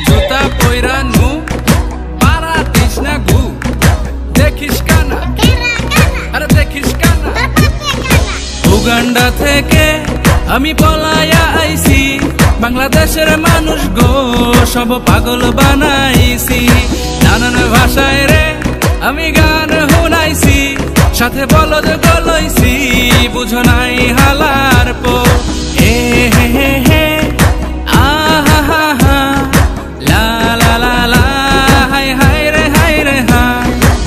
জুতা পয়রা নু পারা তৃষ্ণা ঘু দেখিস কানা আরে দেখিস কানা উগান্ডা থেকে আমি পলায়া আইছি বাংলাদেশের মানুষ গো সব পাগল বানাইছি নানান ভাষায় রে আমি গান শুনাইছি সাথে বলদ গলাইছি বুঝো নাই হালার পো হে হে হে হে আহা হা হা লা লা লা লা হাই হাই রে হাই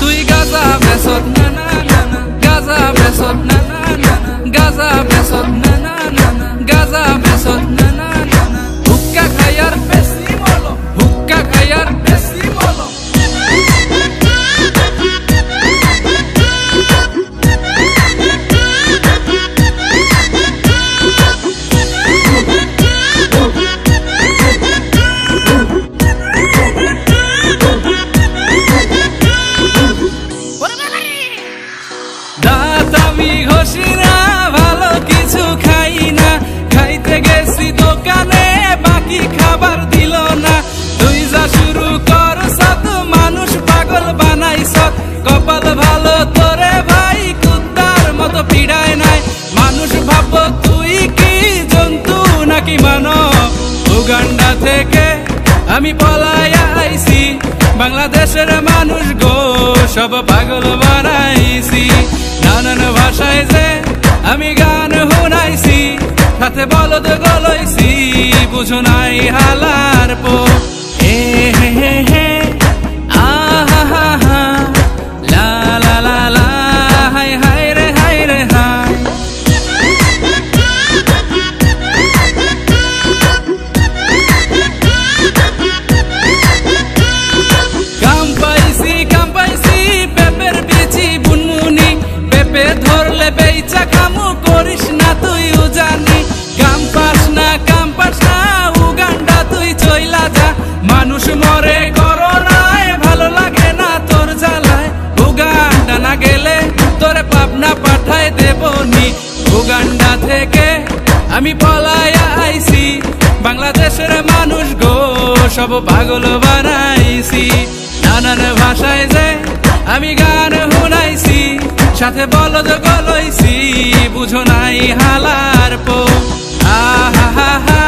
তুই গাজা বেসত না না না না গাজা বেসত না না না না গাজা বেসত না না না না গাজা বেসত না না না না হুক্কা খায়ার বেশি বলো হুক্কা খায়ার বেশি বলো আমি ঘষি না ভালো কিছু খাই না খাইতে গেছি দোকানে বাকি খাবার দিল না তুই যা শুরু কর সত মানুষ পাগল বানাইছ কপাল ভালো তোরে ভাই কুত্তার মতো পিড়ায় নাই মানুষ ভাববো তুই কি জন্তু নাকি মানব উগান্ডা থেকে আমি পলায়া আইছি বাংলাদেশের মানুষ গো সব পাগল বানাইছি নানান ভাষায় যে আমি গান শুনাইছি সাথে বলদ গলাইছি বুঝো নাই হালার পো হে হে হে হে আহা হা হা লা লা লা লা হাই হাই রে হাই কাম পাইছি পেপের বিচি বুনমুনি পেপে ধরলে বেইচা কামু করিস না তুই জানি কাম পাস না উগান্ডা তুই চইলা যা মানুষ মরে করোনায় ভালো লাগে না তোর জ্বালায় উগান্ডা না গেলে তোরে পাবনা পাঠায় দেবনি উগান্ডা থেকে আমি পলায়া আইছি বাংলাদেশের মানুষ গো সব পাগল বানাইছি নানান ভাষায় যে আমি গান শুনাইছি সাথে বলদ গলাইছি বুঝো নাই হালার পো আহা হা হা